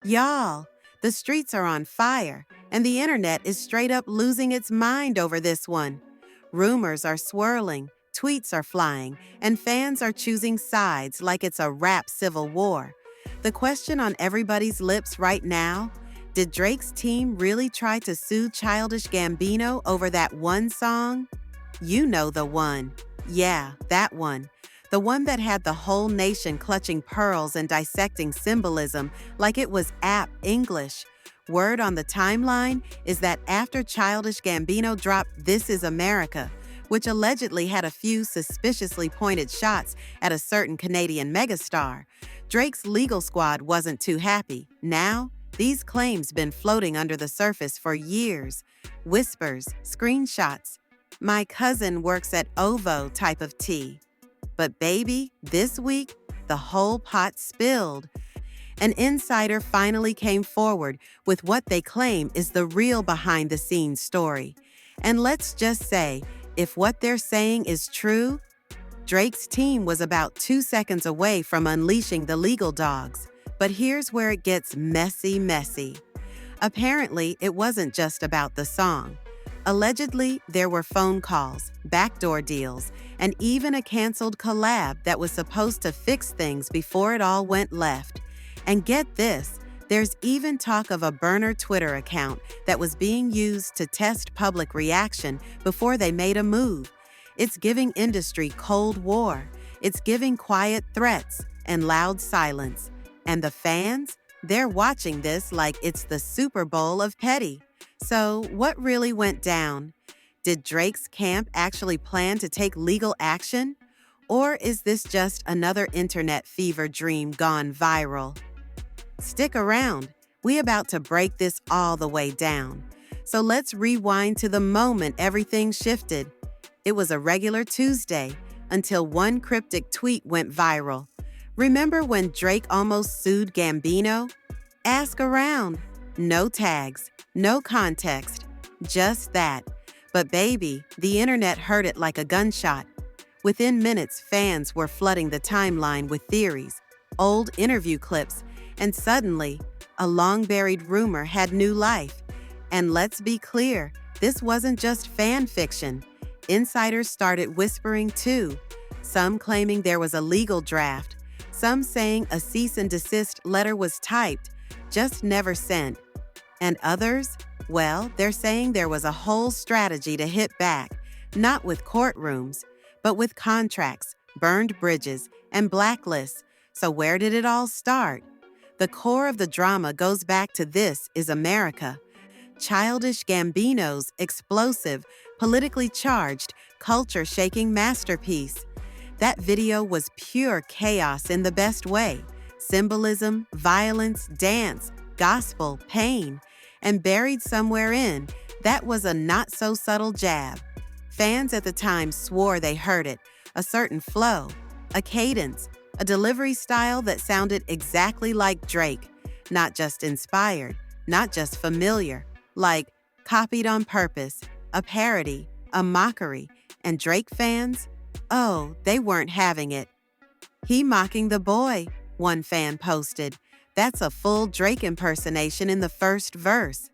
Y'all, the streets are on fire, and the internet is straight up losing its mind over this one. Rumors are swirling, tweets are flying, and fans are choosing sides like it's a rap civil war. The question on everybody's lips right now: did Drake's team really try to sue Childish Gambino over that one song? You know the one. Yeah, that one. The one that had the whole nation clutching pearls and dissecting symbolism like it was apt English. Word on the timeline is that after Childish Gambino dropped This Is America, which allegedly had a few suspiciously pointed shots at a certain Canadian megastar, Drake's legal squad wasn't too happy. Now, these claims been floating under the surface for years. Whispers, screenshots. My cousin works at OVO type of tea. But baby, this week, the whole pot spilled. An insider finally came forward with what they claim is the real behind-the-scenes story. And let's just say, if what they're saying is true, Drake's team was about 2 seconds away from unleashing the legal dogs. But here's where it gets messy. Apparently, it wasn't just about the song. Allegedly, there were phone calls, backdoor deals, and even a canceled collab that was supposed to fix things before it all went left. And get this, there's even talk of a burner Twitter account that was being used to test public reaction before they made a move. It's giving industry Cold War. It's giving quiet threats and loud silence. And the fans? They're watching this like it's the Super Bowl of petty. So, what really went down? Did Drake's camp actually plan to take legal action? Or is this just another internet fever dream gone viral? Stick around. We about to break this all the way down. So let's rewind to the moment everything shifted. It was a regular Tuesday until one cryptic tweet went viral. Remember when Drake almost sued Gambino? Ask around. No tags, no context, just that. But baby, the internet heard it like a gunshot. Within minutes, fans were flooding the timeline with theories, old interview clips, and suddenly, a long-buried rumor had new life. And let's be clear, this wasn't just fan fiction. Insiders started whispering too, some claiming there was a legal draft, some saying a cease and desist letter was typed, just never sent. And others? Well, they're saying there was a whole strategy to hit back, not with courtrooms, but with contracts, burned bridges, and blacklists. So where did it all start? The core of the drama goes back to This Is America, Childish Gambino's explosive, politically charged, culture-shaking masterpiece. That video was pure chaos in the best way. Symbolism, violence, dance, gospel, pain. And buried somewhere in, that was a not-so-subtle jab. Fans at the time swore they heard it, a certain flow, a cadence, a delivery style that sounded exactly like Drake, not just inspired, not just familiar, like copied on purpose, a parody, a mockery. And Drake fans? Oh, they weren't having it. "He mocking the boy," one fan posted. "That's a full Drake impersonation in the first verse."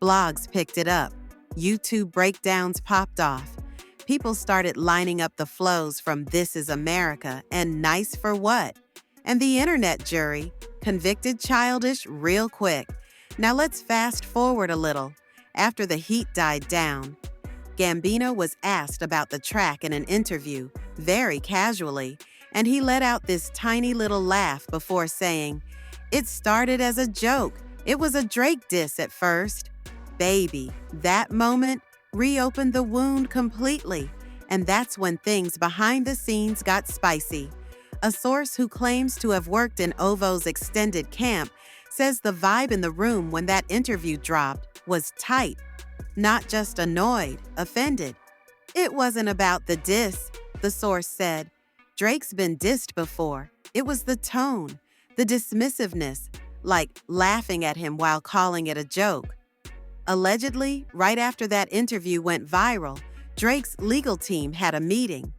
Blogs picked it up. YouTube breakdowns popped off. People started lining up the flows from This Is America and Nice for What? And the internet jury convicted Childish real quick. Now let's fast forward a little. After the heat died down, Gambino was asked about the track in an interview, very casually, and he let out this tiny little laugh before saying, "It started as a joke. It was a Drake diss at first." Baby, that moment reopened the wound completely, and that's when things behind the scenes got spicy. A source who claims to have worked in OVO's extended camp says the vibe in the room when that interview dropped was tight, not just annoyed, offended. It wasn't about the diss, the source said. Drake's been dissed before. It was the tone, the dismissiveness, like laughing at him while calling it a joke. Allegedly, right after that interview went viral, Drake's legal team had a meeting.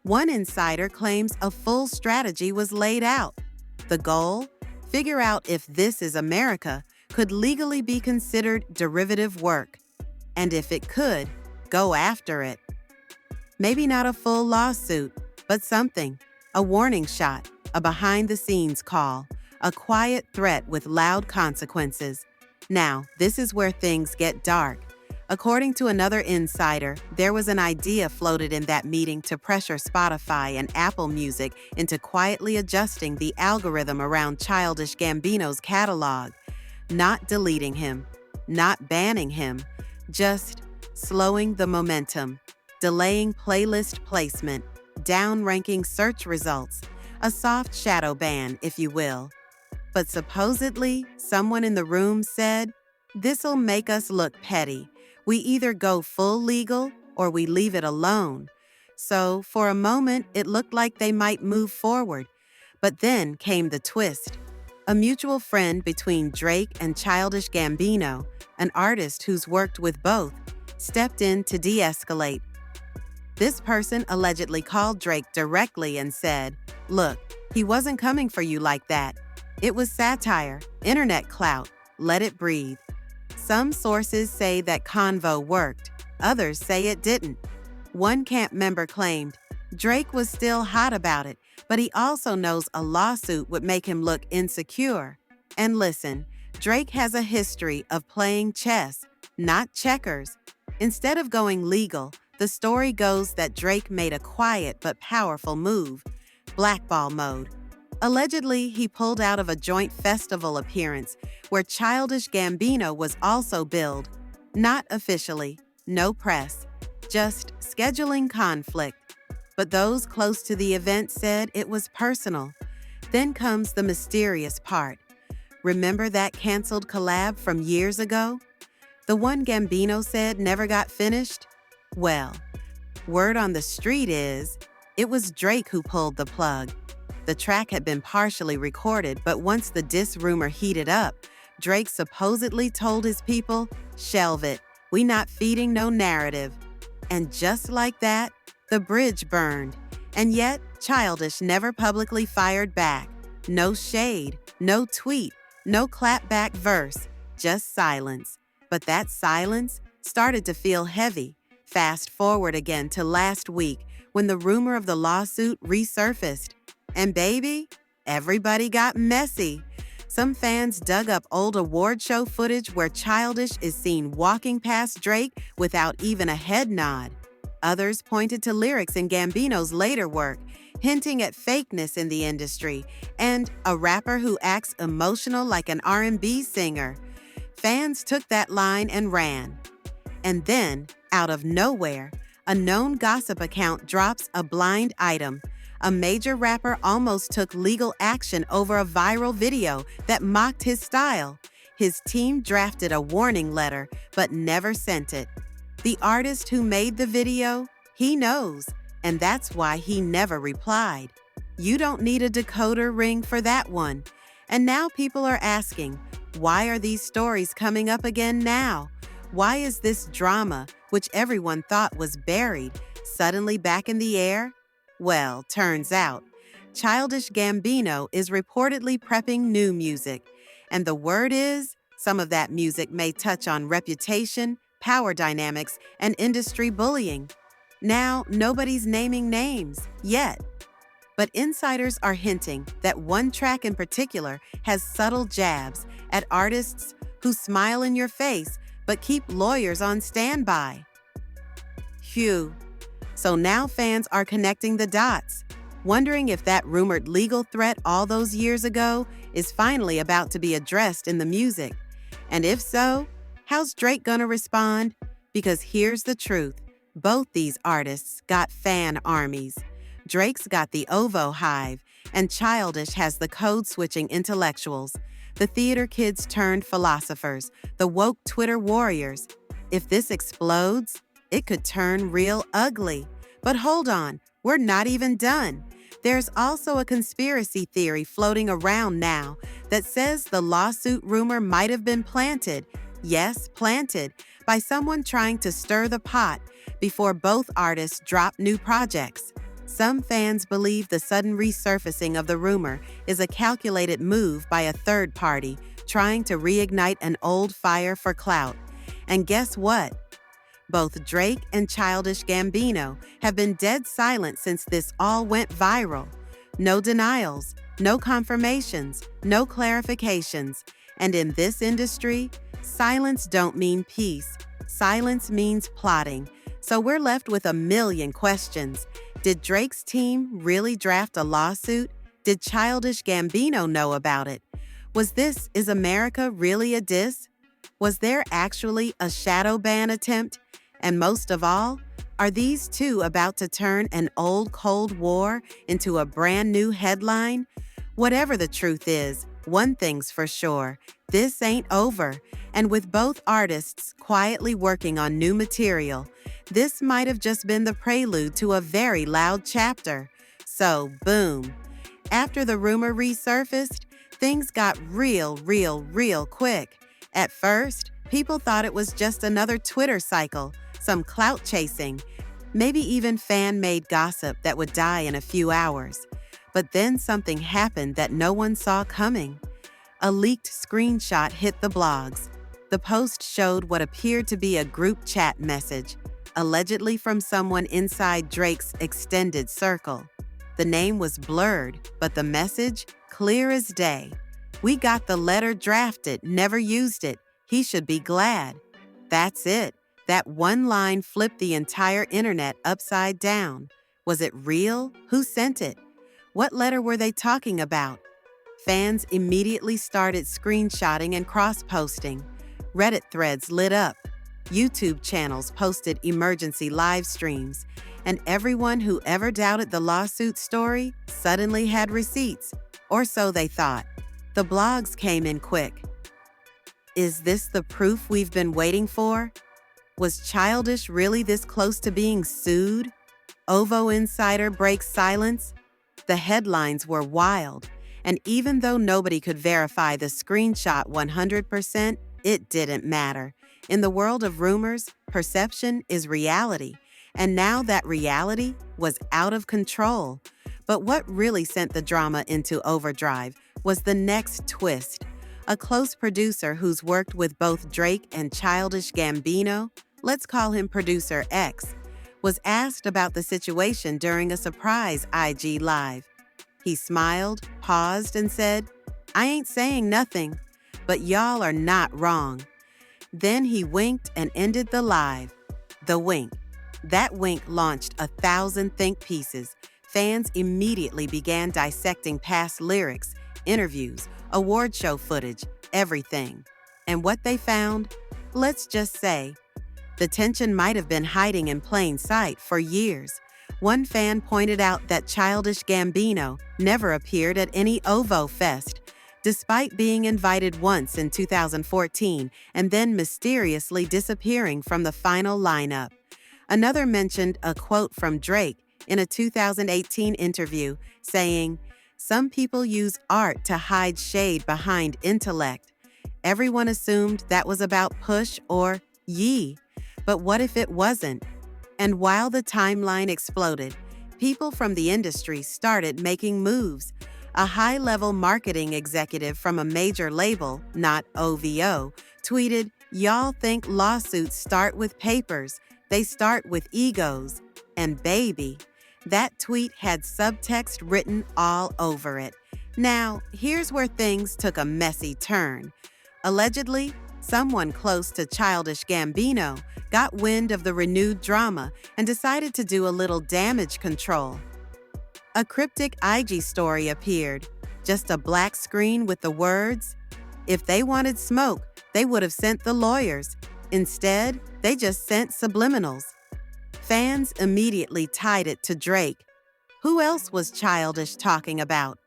One insider claims a full strategy was laid out. The goal? Figure out if This Is America could legally be considered derivative work. And if it could, go after it. Maybe not a full lawsuit, but something. A warning shot, a behind-the-scenes call, a quiet threat with loud consequences. Now, this is where things get dark. According to another insider, there was an idea floated in that meeting to pressure Spotify and Apple Music into quietly adjusting the algorithm around Childish Gambino's catalog. Not deleting him, not banning him, just slowing the momentum, delaying playlist placement, down-ranking search results, a soft shadow ban, if you will. But supposedly, someone in the room said, "This'll make us look petty. We either go full legal or we leave it alone." So, for a moment, it looked like they might move forward. But then came the twist. A mutual friend between Drake and Childish Gambino, an artist who's worked with both, stepped in to de-escalate. This person allegedly called Drake directly and said, "Look, he wasn't coming for you like that. It was satire, internet clout, let it breathe." Some sources say that convo worked, others say it didn't. One camp member claimed, Drake was still hot about it, but he also knows a lawsuit would make him look insecure. And listen, Drake has a history of playing chess, not checkers. Instead of going legal, the story goes that Drake made a quiet but powerful move, blackball mode. Allegedly, he pulled out of a joint festival appearance where Childish Gambino was also billed. Not officially, no press, just scheduling conflict. But those close to the event said it was personal. Then comes the mysterious part. Remember that canceled collab from years ago? The one Gambino said never got finished? Well, word on the street is, it was Drake who pulled the plug. The track had been partially recorded, but once the diss rumor heated up, Drake supposedly told his people, "Shelve it, we not feeding no narrative." And just like that, the bridge burned. And yet, Childish never publicly fired back. No shade, no tweet, no clapback verse, just silence. But that silence started to feel heavy. Fast forward again to last week when the rumor of the lawsuit resurfaced. And baby, everybody got messy. Some fans dug up old award show footage where Childish is seen walking past Drake without even a head nod. Others pointed to lyrics in Gambino's later work, hinting at fakeness in the industry, and a rapper who acts emotional like an R&B singer. Fans took that line and ran. And then, out of nowhere, a known gossip account drops a blind item. A major rapper almost took legal action over a viral video that mocked his style. His team drafted a warning letter, but never sent it. The artist who made the video, he knows, and that's why he never replied. You don't need a decoder ring for that one. And now people are asking, why are these stories coming up again now? Why is this drama, which everyone thought was buried, suddenly back in the air? Well, turns out, Childish Gambino is reportedly prepping new music, and the word is, some of that music may touch on reputation, power dynamics, and industry bullying. Now, nobody's naming names, yet. But insiders are hinting that one track in particular has subtle jabs at artists who smile in your face but keep lawyers on standby. Phew. So now fans are connecting the dots, wondering if that rumored legal threat all those years ago is finally about to be addressed in the music. And if so, how's Drake gonna respond? Because here's the truth. Both these artists got fan armies. Drake's got the OVO hive, and Childish has the code-switching intellectuals, the theater kids turned philosophers, the woke Twitter warriors. If this explodes, it could turn real ugly. But hold on, we're not even done. There's also a conspiracy theory floating around now that says the lawsuit rumor might have been planted, yes, planted, by someone trying to stir the pot before both artists drop new projects. Some fans believe the sudden resurfacing of the rumor is a calculated move by a third party trying to reignite an old fire for clout. And guess what? Both Drake and Childish Gambino have been dead silent since this all went viral. No denials, no confirmations, no clarifications. And in this industry, silence don't mean peace. Silence means plotting. So we're left with a million questions. Did Drake's team really draft a lawsuit? Did Childish Gambino know about it? Was this Is America really a diss? Was there actually a shadow ban attempt? And most of all, are these two about to turn an old Cold War into a brand new headline? Whatever the truth is, one thing's for sure, this ain't over. And with both artists quietly working on new material, this might have just been the prelude to a very loud chapter. So, boom. After the rumor resurfaced, things got real quick. At first, people thought it was just another Twitter cycle, some clout chasing, maybe even fan-made gossip that would die in a few hours. But then something happened that no one saw coming. A leaked screenshot hit the blogs. The post showed what appeared to be a group chat message, allegedly from someone inside Drake's extended circle. The name was blurred, but the message, clear as day. "We got the letter drafted, never used it. He should be glad." That's it. That one line flipped the entire internet upside down. Was it real? Who sent it? What letter were they talking about? Fans immediately started screenshotting and cross-posting. Reddit threads lit up. YouTube channels posted emergency live streams. And everyone who ever doubted the lawsuit story suddenly had receipts. Or so they thought. The blogs came in quick. Is this the proof we've been waiting for? Was Childish really this close to being sued? OVO insider breaks silence? The headlines were wild, and even though nobody could verify the screenshot 100%, it didn't matter. In the world of rumors, perception is reality, and now that reality was out of control. But what really sent the drama into overdrive was the next twist. A close producer who's worked with both Drake and Childish Gambino, let's call him Producer X, was asked about the situation during a surprise IG Live. He smiled, paused, and said, "I ain't saying nothing, but y'all are not wrong." Then he winked and ended the live. The wink. That wink launched 1,000 think pieces. Fans immediately began dissecting past lyrics, interviews, award show footage, everything. And what they found? Let's just say, the tension might have been hiding in plain sight for years. One fan pointed out that Childish Gambino never appeared at any OVO Fest, despite being invited once in 2014 and then mysteriously disappearing from the final lineup. Another mentioned a quote from Drake in a 2018 interview saying, "Some people use art to hide shade behind intellect." Everyone assumed that was about Push or Ye. But what if it wasn't? And while the timeline exploded, people from the industry started making moves. A high-level marketing executive from a major label, not OVO, tweeted, "Y'all think lawsuits start with papers. They start with egos." And baby, that tweet had subtext written all over it. Now, here's where things took a messy turn. Allegedly, someone close to Childish Gambino got wind of the renewed drama and decided to do a little damage control. A cryptic IG story appeared, just a black screen with the words, "If they wanted smoke, they would have sent the lawyers. Instead, they just sent subliminals." Fans immediately tied it to Drake. Who else was Childish talking about?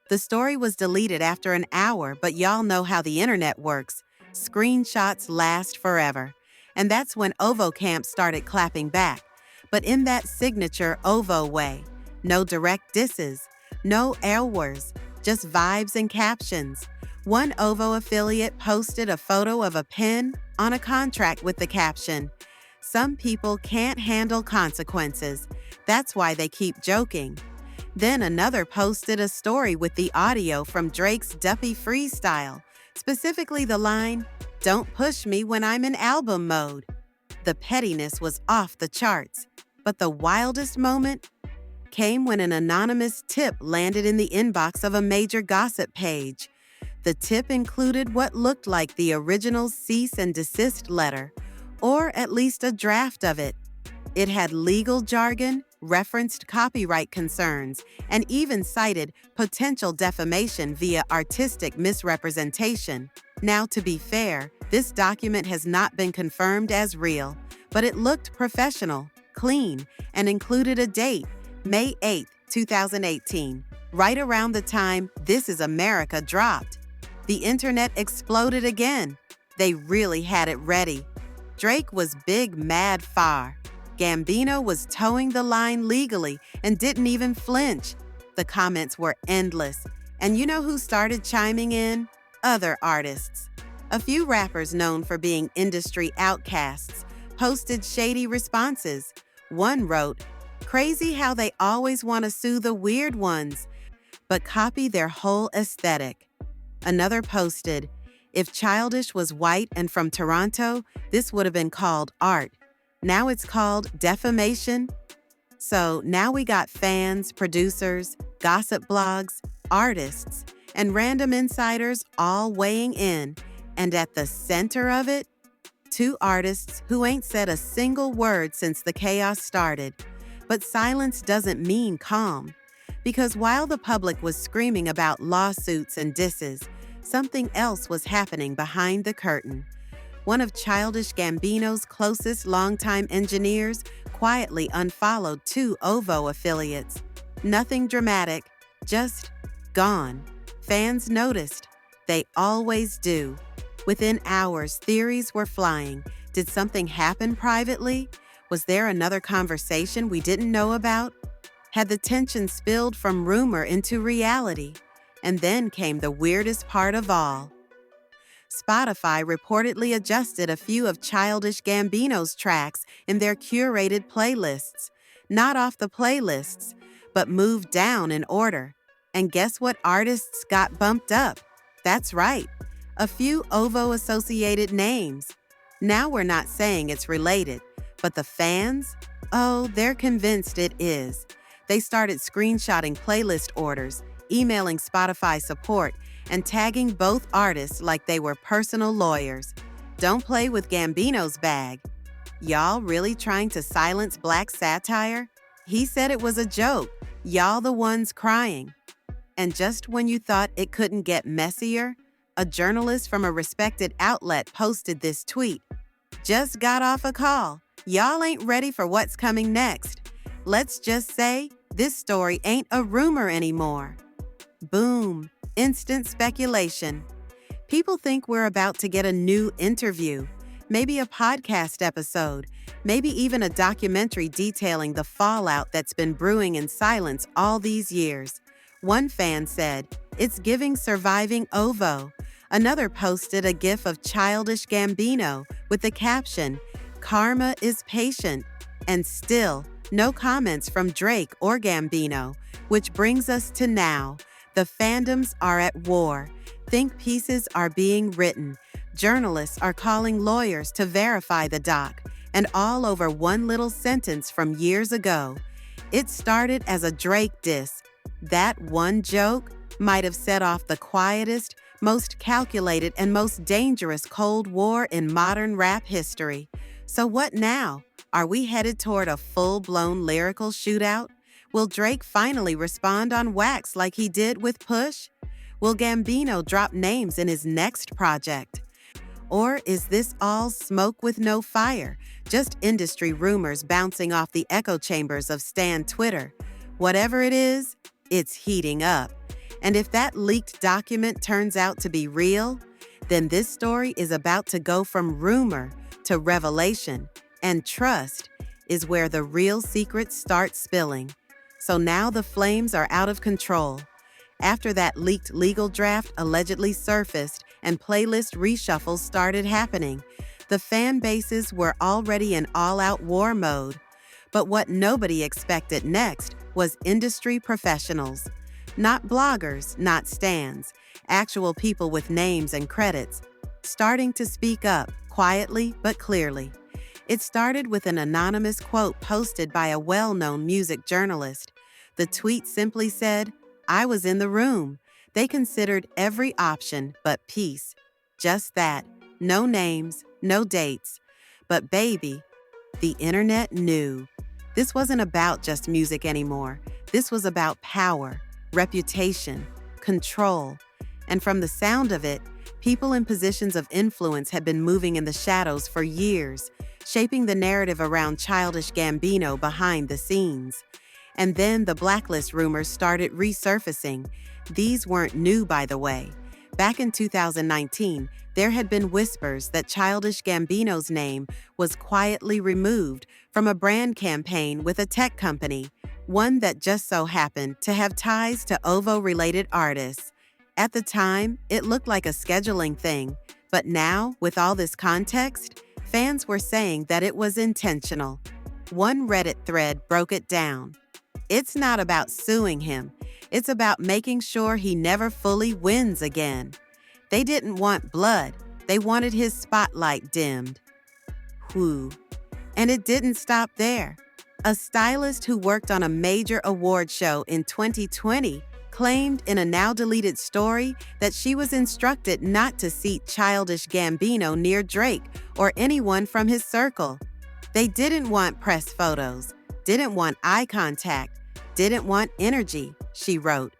The story was deleted after an hour, but y'all know how the internet works. Screenshots last forever. And that's when OVO camp started clapping back. But in that signature OVO way. No direct disses, no L words, just vibes and captions. One OVO affiliate posted a photo of a pen on a contract with the caption, Some people can't handle consequences. That's why they keep joking. Then another posted a story with the audio from Drake's Duppy freestyle, specifically the line, "Don't push me when I'm in album mode." The pettiness was off the charts. But the wildest moment came when an anonymous tip landed in the inbox of a major gossip page. The tip included what looked like the original cease and desist letter, or at least a draft of it. It had legal jargon, referenced copyright concerns, and even cited potential defamation via artistic misrepresentation. Now, to be fair, this document has not been confirmed as real, but it looked professional, clean, and included a date, May 8, 2018, right around the time This Is America dropped. The internet exploded again. They really had it ready. Drake was big mad far. Gambino was towing the line legally and didn't even flinch. The comments were endless. And you know who started chiming in? Other artists. A few rappers known for being industry outcasts posted shady responses. One wrote, "Crazy how they always want to sue the weird ones, but copy their whole aesthetic." Another posted, "If Childish was white and from Toronto, this would have been called art. Now it's called defamation." So now we got fans, producers, gossip blogs, artists, and random insiders all weighing in. And at the center of it, two artists who ain't said a single word since the chaos started. But silence doesn't mean calm. Because while the public was screaming about lawsuits and disses, something else was happening behind the curtain. One of Childish Gambino's closest longtime engineers quietly unfollowed two OVO affiliates. Nothing dramatic, just gone. Fans noticed. They always do. Within hours, theories were flying. Did something happen privately? Was there another conversation we didn't know about? Had the tension spilled from rumor into reality? And then came the weirdest part of all. Spotify reportedly adjusted a few of Childish Gambino's tracks in their curated playlists. Not off the playlists, but moved down in order. And guess what artists got bumped up? That's right, a few OVO-associated names. Now we're not saying it's related, but the fans? Oh, they're convinced it is. They started screenshotting playlist orders, emailing Spotify support, and tagging both artists like they were personal lawyers. Don't play with Gambino's bag. Y'all really trying to silence black satire? He said it was a joke. Y'all the ones crying. And just when you thought it couldn't get messier, a journalist from a respected outlet posted this tweet. "Just got off a call. Y'all ain't ready for what's coming next. Let's just say this story ain't a rumor anymore." Boom. Instant speculation. People think we're about to get a new interview, maybe a podcast episode, maybe even a documentary detailing the fallout that's been brewing in silence all these years. One fan said, "It's giving surviving OVO." Another posted a gif of Childish Gambino with the caption, "Karma is patient." And still, no comments from Drake or Gambino, which brings us to now. The fandoms are at war. Think pieces are being written. Journalists are calling lawyers to verify the doc, and all over one little sentence from years ago. It started as a Drake diss. That one joke might have set off the quietest, most calculated, and most dangerous Cold War in modern rap history. So what now? Are we headed toward a full-blown lyrical shootout? Will Drake finally respond on wax like he did with Push? Will Gambino drop names in his next project? Or is this all smoke with no fire, just industry rumors bouncing off the echo chambers of Stan Twitter? Whatever it is, it's heating up. And if that leaked document turns out to be real, then this story is about to go from rumor to revelation, and trust is where the real secrets start spilling. So now the flames are out of control. After that leaked legal draft allegedly surfaced and playlist reshuffles started happening, The fan bases were already in all-out war mode. But what nobody expected next was industry professionals. Not bloggers, not stans, actual people with names and credits, starting to speak up, quietly but clearly. It started with an anonymous quote posted by a well-known music journalist. The tweet simply said, "I was in the room." They considered every option but peace. Just that. No names, no dates. But baby, the internet knew. This wasn't about just music anymore. This was about power, reputation, control. And from the sound of it, people in positions of influence had been moving in the shadows for years, shaping the narrative around Childish Gambino behind the scenes. And then the blacklist rumors started resurfacing. These weren't new, by the way. Back in 2019, there had been whispers that Childish Gambino's name was quietly removed from a brand campaign with a tech company, one that just so happened to have ties to OVO-related artists. At the time, it looked like a scheduling thing, but now, with all this context, fans were saying that it was intentional. One Reddit thread broke it down. It's not about suing him. It's about making sure he never fully wins again. They didn't want blood. They wanted his spotlight dimmed. Whew. And it didn't stop there. A stylist who worked on a major award show in 2020 claimed in a now-deleted story that she was instructed not to seat Childish Gambino near Drake or anyone from his circle. They didn't want press photos, didn't want eye contact, didn't want energy, she wrote.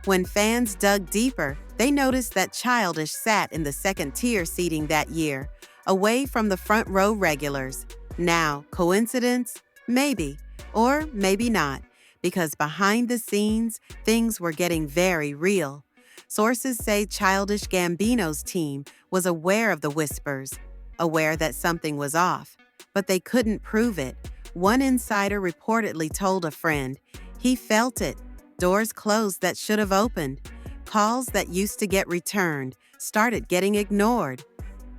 When fans dug deeper, they noticed that Childish sat in the second-tier seating that year, away from the front-row regulars. Now, coincidence? Maybe, or maybe not, because behind the scenes, things were getting very real. Sources say Childish Gambino's team was aware of the whispers, aware that something was off, but they couldn't prove it. One insider reportedly told a friend, he felt it. Doors closed that should have opened. Calls that used to get returned started getting ignored.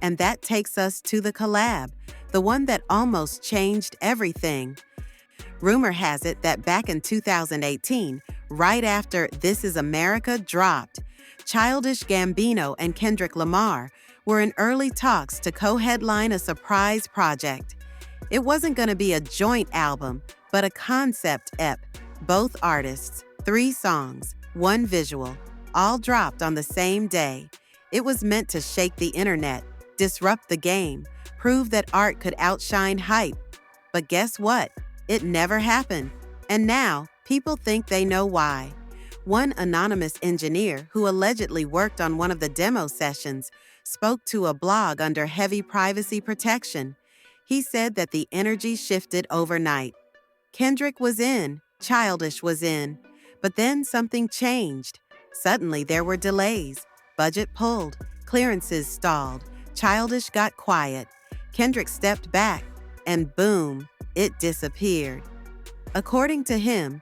And that takes us to the collab, the one that almost changed everything. Rumor has it that back in 2018, right after This Is America dropped, Childish Gambino and Kendrick Lamar were in early talks to co-headline a surprise project. It wasn't going to be a joint album, but a concept EP. Both artists, 3 songs, 1 visual, all dropped on the same day. It was meant to shake the internet, disrupt the game, prove that art could outshine hype. But guess what? It never happened. And now, people think they know why. One anonymous engineer who allegedly worked on one of the demo sessions spoke to a blog under heavy privacy protection. He said that the energy shifted overnight. Kendrick was in, Childish was in, but then something changed. Suddenly there were delays, budget pulled, clearances stalled, Childish got quiet, Kendrick stepped back, and boom, it disappeared. According to him,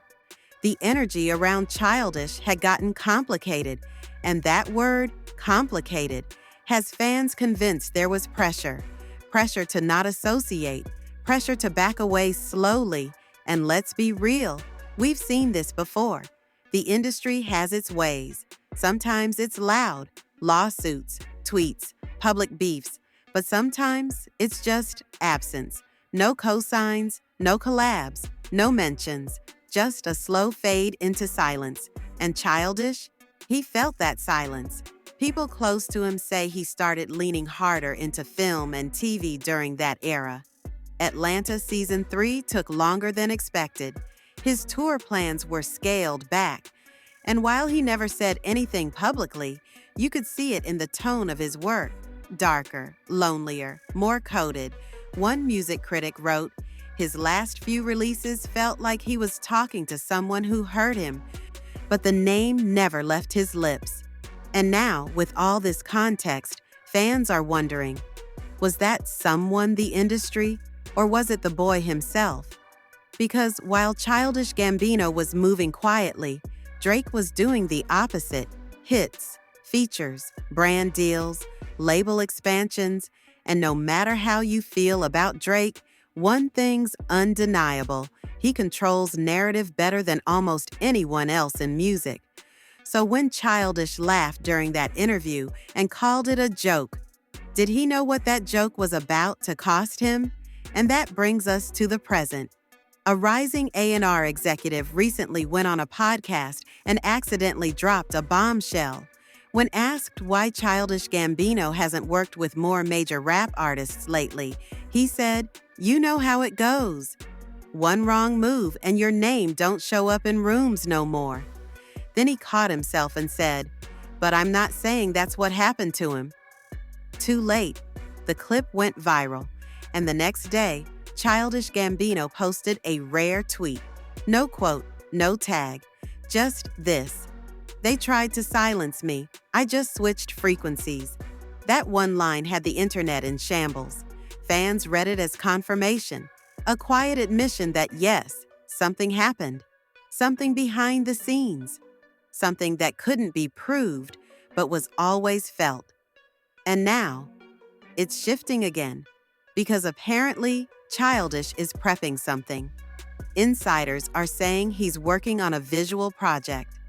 the energy around Childish had gotten complicated, and that word, complicated, has fans convinced there was pressure. Pressure to not associate, pressure to back away slowly, and let's be real, we've seen this before. The industry has its ways. Sometimes it's loud, lawsuits, tweets, public beefs, but sometimes it's just absence. No cosigns, no collabs, no mentions, just a slow fade into silence. And Childish? He felt that silence. People close to him say he started leaning harder into film and TV during that era. Atlanta Season 3 took longer than expected. His tour plans were scaled back. And while he never said anything publicly, you could see it in the tone of his work. Darker, lonelier, more coded. One music critic wrote, his last few releases felt like he was talking to someone who heard him, but the name never left his lips. And now, with all this context, fans are wondering, was that someone the industry, or was it the boy himself? Because while Childish Gambino was moving quietly, Drake was doing the opposite. Hits, features, brand deals, label expansions, And no matter how you feel about Drake, one thing's undeniable. He controls narrative better than almost anyone else in music. So when Childish laughed during that interview and called it a joke, did he know what that joke was about to cost him? And that brings us to the present. A rising A&R executive recently went on a podcast and accidentally dropped a bombshell. When asked why Childish Gambino hasn't worked with more major rap artists lately, he said, "You know how it goes. One wrong move and your name don't show up in rooms no more." Then he caught himself and said, "But I'm not saying that's what happened to him." Too late. The clip went viral, and the next day, Childish Gambino posted a rare tweet. No quote, no tag, just this: "They tried to silence me. I just switched frequencies." That one line had the internet in shambles. Fans read it as confirmation, a quiet admission that yes, something happened, something behind the scenes, something that couldn't be proved but was always felt. And now, it's shifting again, because apparently Childish is prepping something. Insiders are saying he's working on a visual project,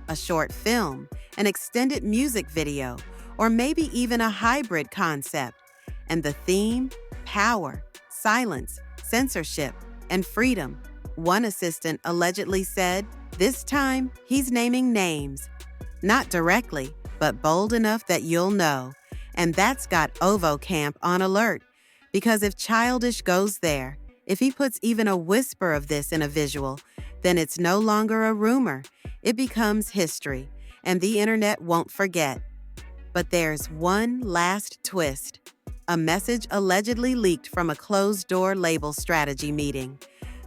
a short film, an extended music video, or maybe even a hybrid concept. And the theme? Power, silence, censorship, and freedom. One assistant allegedly said, this time he's naming names. Not directly, but bold enough that you'll know. And that's got OVO Camp on alert. Because if Childish goes there, if he puts even a whisper of this in a visual, then it's no longer a rumor. It becomes history, and the internet won't forget. But there's one last twist. A message allegedly leaked from a closed-door label strategy meeting.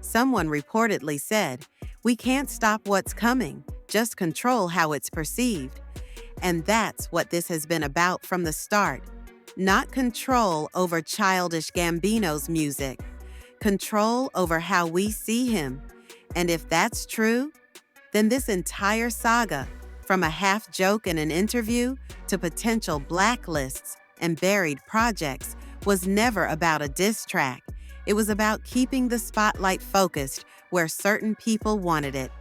Someone reportedly said, "We can't stop what's coming, just control how it's perceived." And that's what this has been about from the start. Not control over Childish Gambino's music. Control over how we see him. And if that's true, then this entire saga, from a half joke in an interview to potential blacklists and buried projects, was never about a diss track. It was about keeping the spotlight focused where certain people wanted it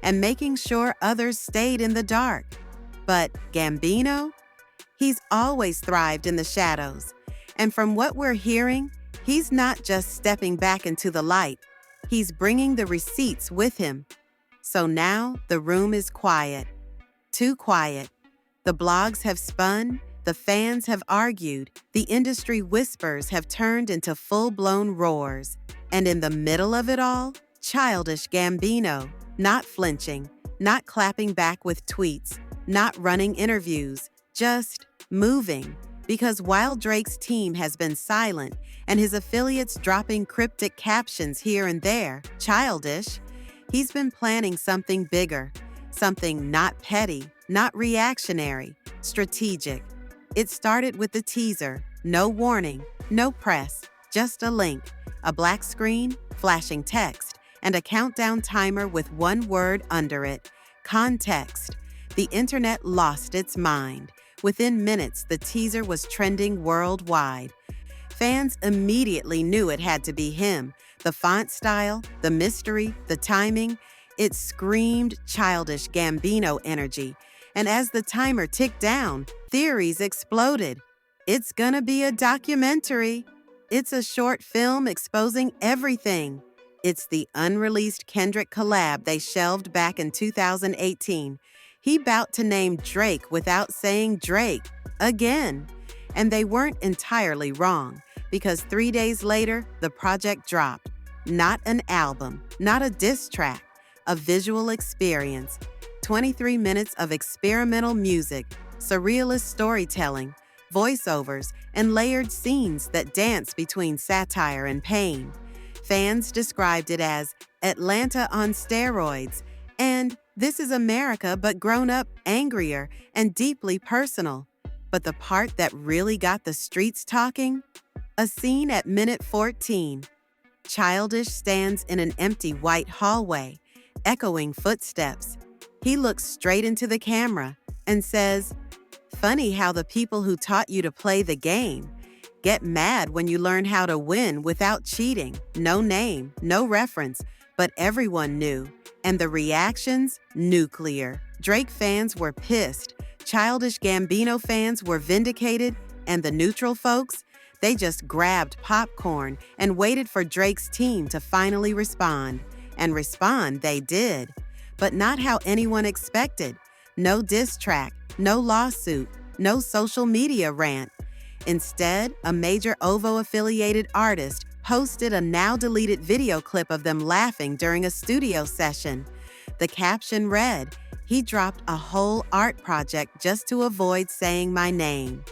and making sure others stayed in the dark. But Gambino? He's always thrived in the shadows. And from what we're hearing, he's not just stepping back into the light. He's bringing the receipts with him. So now the room is quiet. Too quiet. The blogs have spun, the fans have argued, the industry whispers have turned into full-blown roars. And in the middle of it all, Childish Gambino, not flinching, not clapping back with tweets, not running interviews, just moving. Because while Drake's team has been silent and his affiliates dropping cryptic captions here and there, Childish, he's been planning something bigger, something not petty, not reactionary, strategic. It started with the teaser, no warning, no press, just a link, a black screen, flashing text, and a countdown timer with one word under it: context. The internet lost its mind. Within minutes, the teaser was trending worldwide. Fans immediately knew it had to be him. The font style, the mystery, the timing, it screamed Childish Gambino energy. And as the timer ticked down, theories exploded. It's gonna be a documentary. It's a short film exposing everything. It's the unreleased Kendrick collab they shelved back in 2018. He bout to name Drake without saying Drake again. And they weren't entirely wrong, because 3 days later, the project dropped. Not an album, not a diss track, a visual experience. 23 minutes of experimental music, surrealist storytelling, voiceovers, and layered scenes that dance between satire and pain. Fans described it as Atlanta on steroids, and This Is America but grown up, angrier, and deeply personal. But the part that really got the streets talking? A scene at minute 14. Childish stands in an empty white hallway, echoing footsteps. He looks straight into the camera and says, "Funny how the people who taught you to play the game, Get mad when you learn how to win without cheating. No name, no reference, but everyone knew. And the reactions? Nuclear. Drake fans were pissed. Childish Gambino fans were vindicated. And the neutral folks? They just grabbed popcorn and waited for Drake's team to finally respond. And respond they did. But not how anyone expected. No diss track, no lawsuit, no social media rant. Instead, a major OVO-affiliated artist posted a now-deleted video clip of them laughing during a studio session. The caption read, "He dropped a whole art project just to avoid saying my name."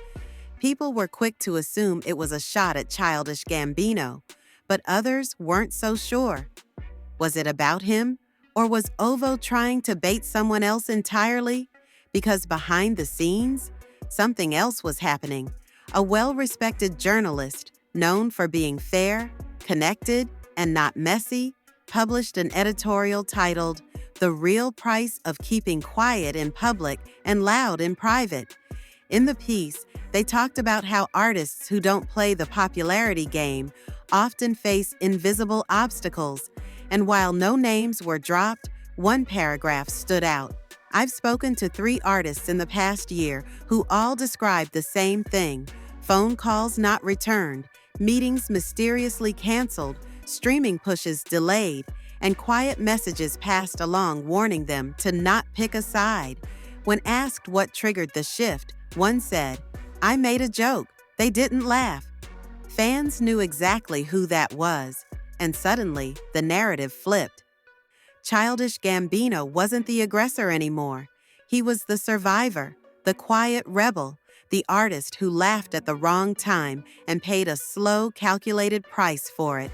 People were quick to assume it was a shot at Childish Gambino, but others weren't so sure. Was it about him? Or was OVO trying to bait someone else entirely? Because behind the scenes, something else was happening. A well-respected journalist, known for being fair, connected, and not messy, published an editorial titled, "The Real Price of Keeping Quiet in Public and Loud in Private." In the piece, they talked about how artists who don't play the popularity game often face invisible obstacles, and while no names were dropped, one paragraph stood out. "I've spoken to 3 artists in the past year who all described the same thing: phone calls not returned, meetings mysteriously canceled, streaming pushes delayed, and quiet messages passed along warning them to not pick a side. When asked what triggered the shift, one said, 'I made a joke. They didn't laugh.'" Fans knew exactly who that was, and suddenly the narrative flipped. Childish Gambino wasn't the aggressor anymore. He was the survivor, the quiet rebel, the artist who laughed at the wrong time and paid a slow, calculated price for it.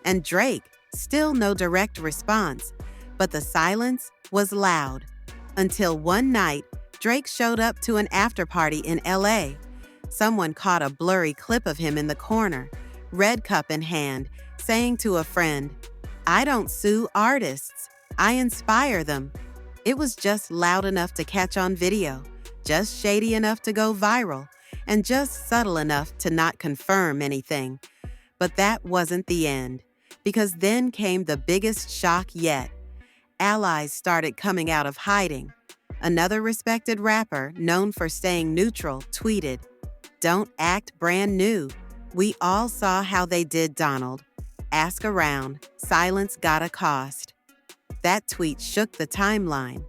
And Drake, still no direct response, but the silence was loud. Until one night, Drake showed up to an after-party in LA. Someone caught a blurry clip of him in the corner, red cup in hand, saying to a friend, "I don't sue artists, I inspire them." It was just loud enough to catch on video, just shady enough to go viral, and just subtle enough to not confirm anything. But that wasn't the end, because then came the biggest shock yet. Allies started coming out of hiding. Another respected rapper, known for staying neutral, tweeted, "Don't act brand new. We all saw how they did Donald. Ask around. Silence got a cost." That tweet shook the timeline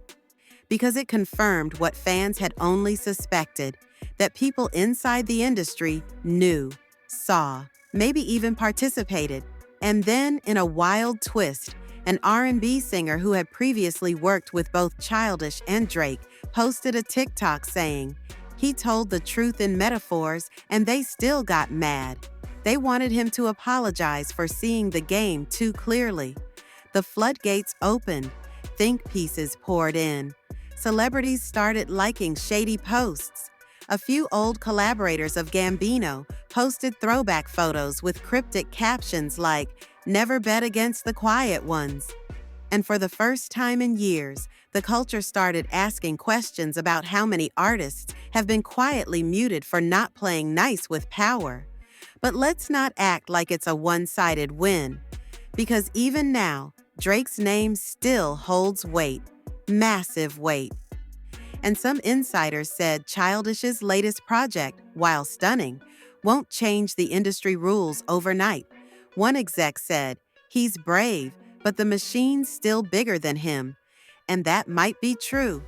because it confirmed what fans had only suspected, that people inside the industry knew, saw, maybe even participated. And then, in a wild twist, an R&B singer who had previously worked with both Childish and Drake posted a TikTok saying, "He told the truth in metaphors and they still got mad." They wanted him to apologize for seeing the game too clearly. The floodgates opened. Think pieces poured in. Celebrities started liking shady posts. A few old collaborators of Gambino posted throwback photos with cryptic captions like, "Never bet against the quiet ones." And for the first time in years, the culture started asking questions about how many artists have been quietly muted for not playing nice with power. But let's not act like it's a one-sided win, because even now, Drake's name still holds weight, massive weight. And some insiders said Childish's latest project, while stunning, won't change the industry rules overnight. One exec said, "He's brave, but the machine's still bigger than him." And that might be true.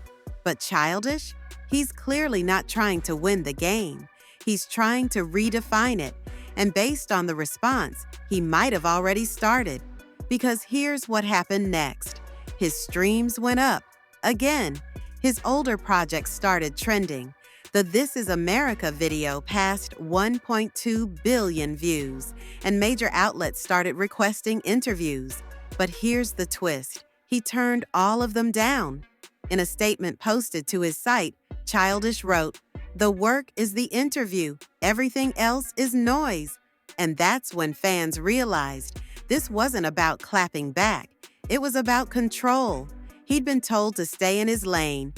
But Childish? He's clearly not trying to win the game. He's trying to redefine it. And based on the response, he might have already started. Because here's what happened next. His streams went up. Again, his older projects started trending. The "This Is America" video passed 1.2 billion views, and major outlets started requesting interviews. But here's the twist. He turned all of them down. In a statement posted to his site, Childish wrote, "The work is the interview. Everything else is noise." And that's when fans realized this wasn't about clapping back. It was about control. He'd been told to stay in his lane,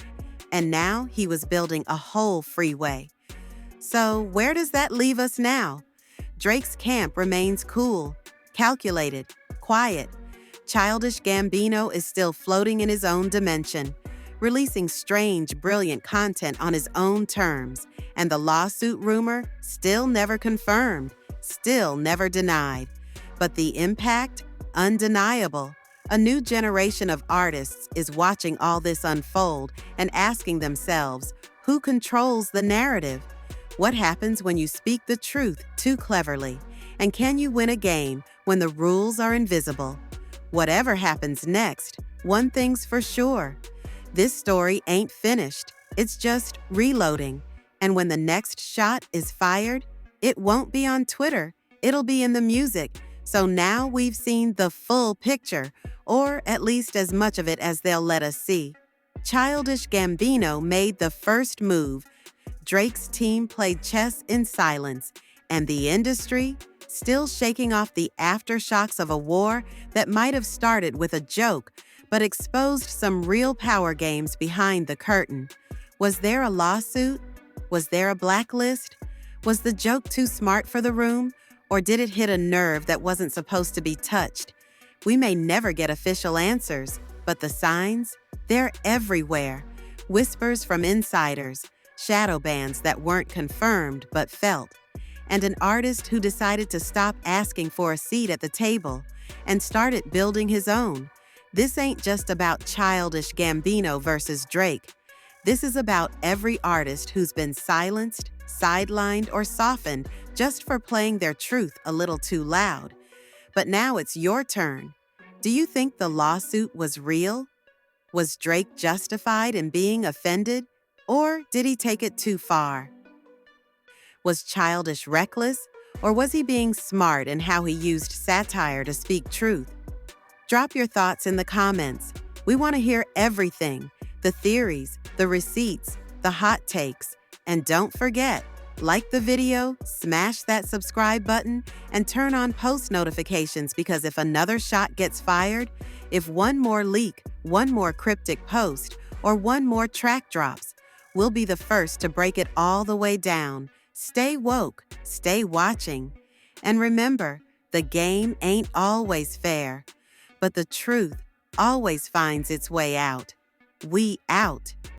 and now he was building a whole freeway. So where does that leave us now? Drake's camp remains cool, calculated, quiet. Childish Gambino is still floating in his own dimension, releasing strange, brilliant content on his own terms, and the lawsuit rumor still never confirmed, still never denied. But the impact? Undeniable. A new generation of artists is watching all this unfold and asking themselves, who controls the narrative? What happens when you speak the truth too cleverly? And can you win a game when the rules are invisible? Whatever happens next, one thing's for sure. This story ain't finished. It's just reloading. And when the next shot is fired, it won't be on Twitter. It'll be in the music. So now we've seen the full picture, or at least as much of it as they'll let us see. Childish Gambino made the first move. Drake's team played chess in silence, and the industry, still shaking off the aftershocks of a war that might have started with a joke, but exposed some real power games behind the curtain. Was there a lawsuit? Was there a blacklist? Was the joke too smart for the room? Or did it hit a nerve that wasn't supposed to be touched? We may never get official answers, but the signs, they're everywhere. Whispers from insiders, shadow bans that weren't confirmed but felt, and an artist who decided to stop asking for a seat at the table and started building his own. This ain't just about Childish Gambino versus Drake. This is about every artist who's been silenced, sidelined, or softened just for playing their truth a little too loud. But now it's your turn. Do you think the lawsuit was real? Was Drake justified in being offended? Or did he take it too far? Was Childish reckless? Or was he being smart in how he used satire to speak truth? Drop your thoughts in the comments. We want to hear everything. The theories, the receipts, the hot takes. And don't forget, like the video, smash that subscribe button, and turn on post notifications because if another shot gets fired, if one more leak, one more cryptic post, or one more track drops, we'll be the first to break it all the way down. Stay woke, stay watching. And remember, the game ain't always fair, but the truth always finds its way out. We out.